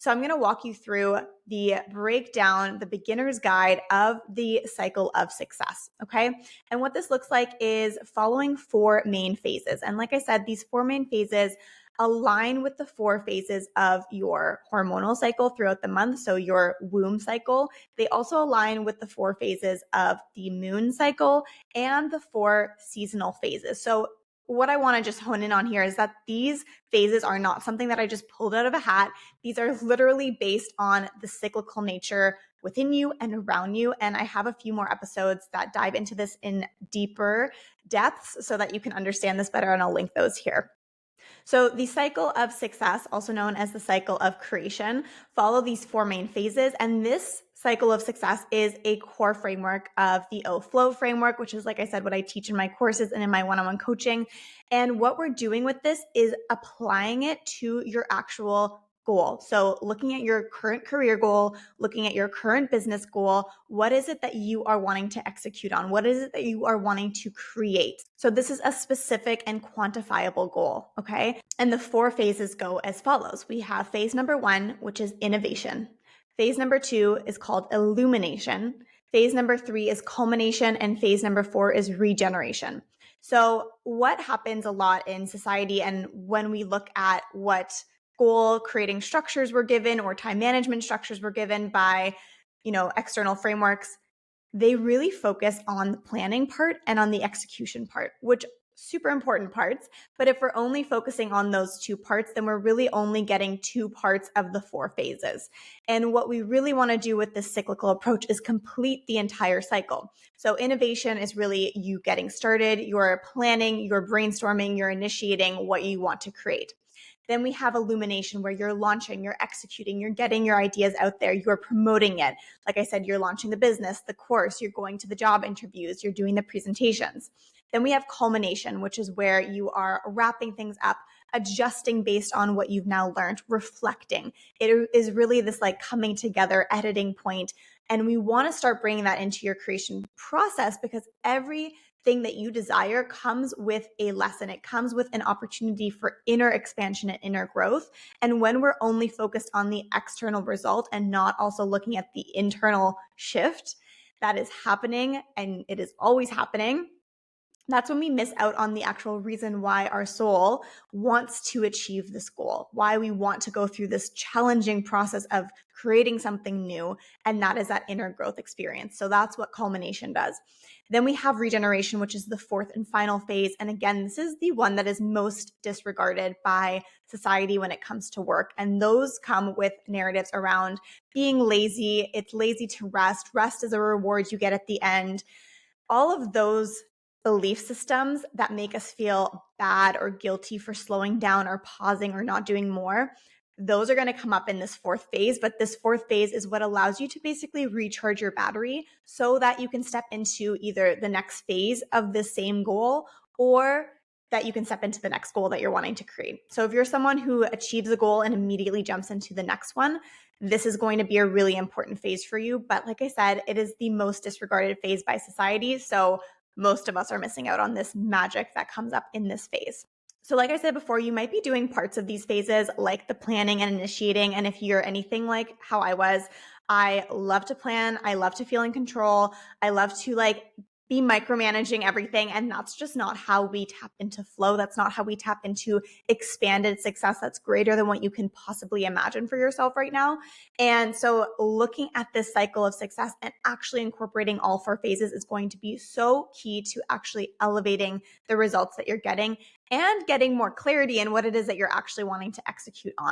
So I'm going to walk you through the breakdown, the beginner's guide of the cycle of success. Okay. And what this looks like is following 4 main phases. And like I said, these 4 main phases align with the 4 phases of your hormonal cycle throughout the month. So your womb cycle. They also align with the 4 phases of the moon cycle and the 4 seasonal phases. So what I want to just hone in on here is that these phases are not something that I just pulled out of a hat. These are literally based on the cyclical nature within you and around you. And I have a few more episodes that dive into this in deeper depths so that you can understand this better. And I'll link those here. So the cycle of success, also known as the cycle of creation, follow these 4 main phases. And this cycle of success is a core framework of the O-Flow framework, which is, like I said, what I teach in my courses and in my one-on-one coaching. And what we're doing with this is applying it to your actual goal. So looking at your current career goal, looking at your current business goal, what is it that you are wanting to execute on? What is it that you are wanting to create? So this is a specific and quantifiable goal, okay? And the 4 phases go as follows. We have phase number 1, which is innovation. Phase number 2 is called illumination. Phase number 3 is culmination, and phase number 4 is regeneration. So what happens a lot in society, and when we look at what goal creating structures were given or time management structures were given by, external frameworks, they really focus on the planning part and on the execution part, which super important parts. But if we're only focusing on those 2 parts, then we're really only getting 2 parts of the 4 phases. And what we really want to do with this cyclical approach is complete the entire cycle. So innovation is really you getting started, you're planning, you're brainstorming, you're initiating what you want to create. Then we have illumination, where you're launching, you're executing, you're getting your ideas out there, you're promoting it. Like I said, you're launching the business, the course, you're going to the job interviews, you're doing the presentations. Then we have culmination, which is where you are wrapping things up, adjusting based on what you've now learned, reflecting. It is really this like coming together editing point. And we want to start bringing that into your creation process, because everything that you desire comes with a lesson. It comes with an opportunity for inner expansion and inner growth. And when we're only focused on the external result and not also looking at the internal shift that is happening, and it is always happening, that's when we miss out on the actual reason why our soul wants to achieve this goal, why we want to go through this challenging process of creating something new. And that is that inner growth experience. So that's what culmination does. Then we have regeneration, which is the 4th and final phase. And again, this is the one that is most disregarded by society when it comes to work. And those come with narratives around being lazy. It's lazy to rest. Rest is a reward you get at the end. All of those belief systems that make us feel bad or guilty for slowing down or pausing or not doing more, those are going to come up in this 4th phase. But this 4th phase is what allows you to basically recharge your battery so that you can step into either the next phase of the same goal, or that you can step into the next goal that you're wanting to create. So if you're someone who achieves a goal and immediately jumps into the next one, this is going to be a really important phase for you. But like I said, it is the most disregarded phase by society. So most of us are missing out on this magic that comes up in this phase. So like I said before, you might be doing parts of these phases like the planning and initiating. And if you're anything like how I was, I love to plan. I love to feel in control. I love to be micromanaging everything. And that's just not how we tap into flow. That's not how we tap into expanded success that's greater than what you can possibly imagine for yourself right now. And so looking at this cycle of success and actually incorporating all 4 phases is going to be so key to actually elevating the results that you're getting and getting more clarity in what it is that you're actually wanting to execute on.